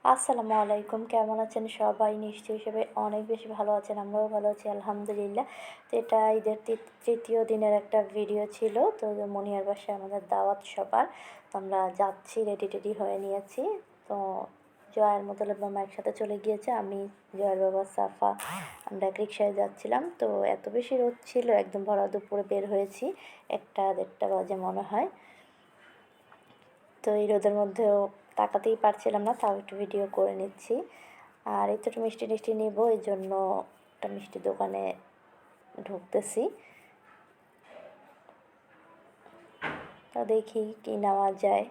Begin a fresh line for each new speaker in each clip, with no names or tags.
আসসালামু আলাইকুম, কেমন আছেন সবাই? নিশ্চয়ই সবাই অনেক বেশি ভালো আছেন, আমরাও ভালো আছি আলহামদুলিল্লাহ। তো এটা ঈদের তৃতীয় দিনের একটা ভিডিও ছিল। তো মনিয়ার বাসায় আমাদের দাওয়াত সবার। তো আমরা যাচ্ছি, রেডি টেডি হয়ে নিয়েছি। তো জয়ার মোতালেব মামা একসাথে চলে গিয়েছে, আমি, জয়ার বাবা, সাফা, আমরা এক রিক্সায় যাচ্ছিলাম। তো এত বেশি রোদ ছিল, একদম ভরা দুপুরে বের হয়েছি, 1-1:30 বাজে মনে হয়। তো এই রোদের মধ্যেও তাকাতেই পারছিলাম না, তাও একটু ভিডিও করে নিচ্ছি। আর এই তো একটু মিষ্টি টিষ্টি নেবো, এই জন্য একটা মিষ্টির দোকানে ঢুকতেছি। তা দেখি কী নেওয়া যায়,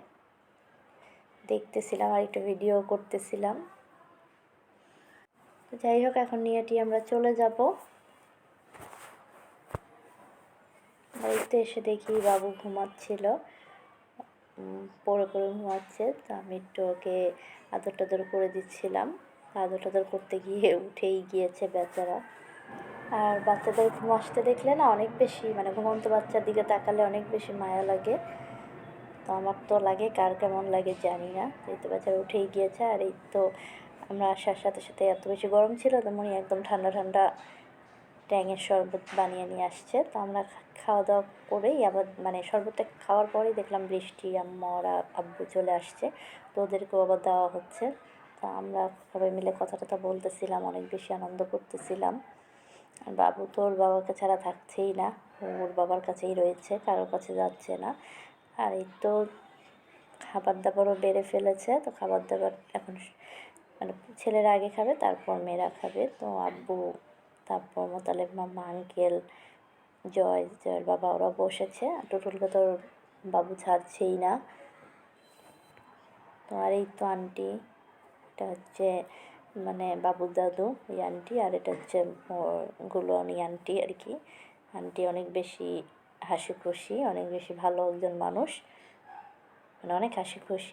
দেখতেছিলাম আর একটু ভিডিও করতেছিলাম। তো যাই হোক, এখন নিয়েটি আমরা চলে যাব। বাড়িতে এসে দেখি বাবু ঘুমাচ্ছিল, পড়ে পড়ে ঘুমাচ্ছে। তো আমি একটু ওকে আদর টাদর করে দিচ্ছিলাম। আদর টাদর করতে গিয়ে উঠেই গিয়েছে বেচারা। আর বাচ্চাদের ঘুম আসতে দেখলে না অনেক বেশি, মানে ঘুমন্ত বাচ্চার দিকে তাকালে অনেক বেশি মায়া লাগে। তো আমার তো লাগে, কার কেমন লাগে জানি না। এই তো বেচারা উঠেই গিয়েছে। আর এই তো আমরা আসার সাথে সাথে এত বেশি গরম ছিল, তো মনি একদম ঠান্ডা ঠান্ডা ট্যাঙের শরবত বানিয়ে নিয়ে আসছে। তো আমরা খাওয়া দাওয়া করেই আবার, মানে শরবতটা খাওয়ার পরেই দেখলাম বৃষ্টি, আম্মা ওরা, আব্বু চলে আসছে। তো ওদেরকেও আবার দেওয়া হচ্ছে। তো আমরা সবাই মিলে কথা টথা বলতেছিলাম, অনেক বেশি আনন্দ করতেছিলাম। আর বাবু তো ওর বাবাকে ছাড়া থাকছেই না, ওর বাবার কাছেই রয়েছে, কারোর কাছে যাচ্ছে না। আর এই তো খাবার দাবারও বেড়ে ফেলেছে। তো খাবার দাবার এখন মানে ছেলেরা আগে খাবে, তারপর মেয়েরা খাবে। তো আব্বু, তারপর মোতালেব মামা, আঙ্কেল, জয়ের বাবা, ওরা বসেছে। আর টুটুলকে তো বাবু ছাড়ছেই না। তো আর এই তো আন্টি, এটা হচ্ছে মানে বাবুর দাদু, এই আন্টি। আর এটা হচ্ছে গুলোনি আন্টি আর কি। আন্টি অনেক বেশি হাসি খুশি, অনেক বেশি ভালো একজন মানুষ, মানে অনেক হাসি খুশি,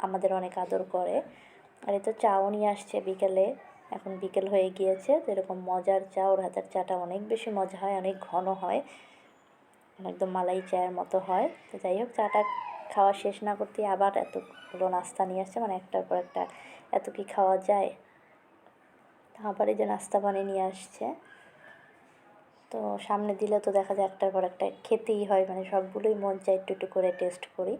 আমাদের অনেক আদর করে। আর এই তো চাও নিয়ে আসছে বিকেলে, এখন বিকেল হয়ে গিয়েছে। তো এরকম মজার চা, ওর হাতের চাটা অনেক বেশি মজা হয়, অনেক ঘন হয়, একদম মালাই চায়ের মতো হয়। তো যাই হোক, চাটা খাওয়া শেষ না করতেই আবার এতগুলো নাস্তা নিয়ে আসছে, মানে একটার পর একটা, এত কি খাওয়া যায়। আবার এই যে নাস্তা বানিয়ে নিয়ে আসছে। তো সামনে দিলে তো দেখা যায় একটার পর একটা খেতেই হয়, মানে সবগুলোই মন চায় একটু একটু করে টেস্ট করি।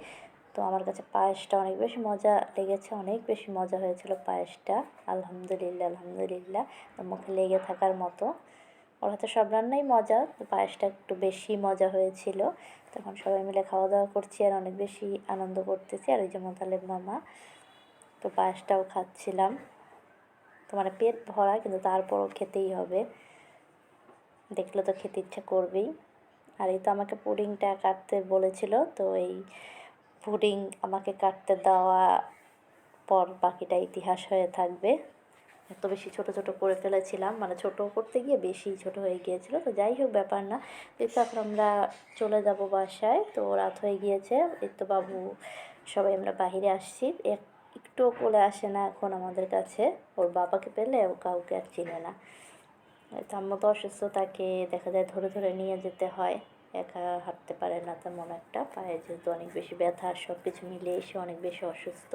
তো আমার কাছে পায়েসটা অনেক বেশি মজা লেগেছে, অনেক বেশি মজা হয়েছিল পায়েসটা। আলহামদুলিল্লাহ আলহামদুলিল্লাহ, মুখে লেগে থাকার মতো। ওর হাতে সব রান্নাই মজা, তো পায়েসটা একটু বেশি মজা হয়েছিল। তখন সবাই মিলে খাওয়া দাওয়া করছি আর অনেক বেশি আনন্দ করতেছি। আর ওই যে মোতালেব মামা, তো পায়েসটাও খাচ্ছিলাম। তো মানে পেট ভরা, কিন্তু তারপরও খেতেই হবে, দেখলে তো খেতে ইচ্ছা করবেই। আর এই তো আমাকে পুডিংটা কাটতে বলেছিল, তো এই পুডিং আমাকে কাটতে দেওয়া পর বাকিটা ইতিহাস হয়ে থাকবে। এত বেশি ছোট ছোট করে ফেলেছিলাম, মানে ছোট করতে গিয়ে বেশি ছোট হয়ে গিয়েছিল। তো যাই হোক, ব্যাপার না। এই তো এখন আমরা চলে যাব বাসায়, তো রাত হয়ে গিয়েছে। এই তো বাবু, সবাই আমরা বাহিরে আসছি। একটুও কোলে আসে না এখন আমাদের কাছে, ওর বাবাকে পেলে ও কাউকে আর চিনে না। আম্মু তো অসুস্থ, তাকে দেখা যায় ধরে ধরে নিয়ে যেতে হয়, একা হাঁটতে পারে না তেমন একটা, পায়ে যেহেতু অনেক বেশি ব্যথা, সব কিছু মিলিয়ে এসে অনেক বেশি অসুস্থ।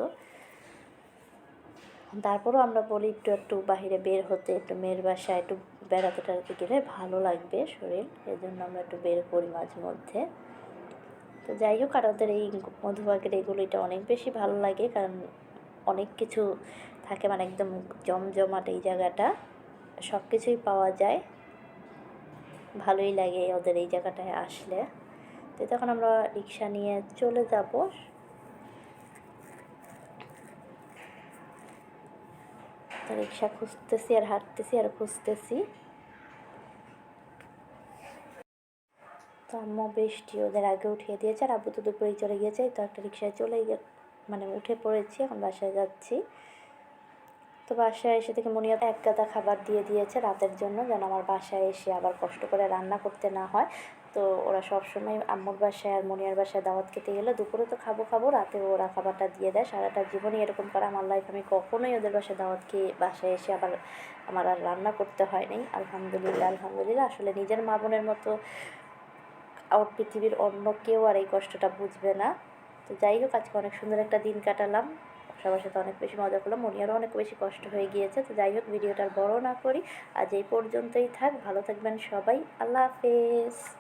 তারপরও আমরা বলি একটু একটু বাহিরে বের হতে, একটু মেয়ের বাসায় একটু বেড়াতে টেড়াতে গেলে ভালো লাগবে শরীর, এই জন্য আমরা একটু বের করি মাঝে মধ্যে। তো যাই হোক, আর ওদের এই মধুবাগের এগুলো এটা অনেক বেশি ভালো লাগে, কারণ অনেক কিছু থাকে, মানে একদম জমজমাট এই জায়গাটা, সব কিছুই পাওয়া যায়, ভালোই লাগে ওদের এই জায়গাটায় আসলে। তো তখন আমরা রিক্সা নিয়ে চলে যাব। তো রিক্সা খুঁজতেছি আর হাঁটতেছি আর খুঁজতেছি। তো আম্মু বৃষ্টি ওদের আগে উঠিয়ে দিয়েছে, আর আব্বু তো দুপুরেই চলে গিয়েছে। তো একটা রিক্সায় মানে উঠে পড়েছি, এখন বাসায় যাচ্ছি। তো বাসায় এসে থেকে মনিয়া এক গাদা খাবার দিয়ে দিয়েছে রাতের জন্য, যেন আমার বাসায় এসে আবার কষ্ট করে রান্না করতে না হয়। তো ওরা সবসময় আম্মুর বাসায় আর মনিয়ার বাসায় দাওয়াত খেতে গেলে দুপুরে তো খাবো, রাতেও ওরা খাবারটা দিয়ে দেয়। সারাটা জীবনই এরকম করে আমার লাইফ, আমি কখনোই ওদের বাসায় দাওয়াত খেয়ে বাসায় এসে আবার আমার আর রান্না করতে হয় নাই। আলহামদুলিল্লাহ আলহামদুলিল্লাহ, আসলে নিজের মা বোনের মতো পৃথিবীর অন্য কেউ আর এই কষ্টটা বুঝবে না। তো যাই হোক, আজকে অনেক সুন্দর একটা দিন কাটালাম, সবার সাথে অনেক বেশি মজা করলাম, মনিয়ারও অনেক বেশি কষ্ট হয়ে গিয়েছে। তো যাই হোক, ভিডিওটা আর বড় না করি, আজ এই পর্যন্তই থাক। ভালো থাকবেন সবাই, আল্লাহ হাফেজ।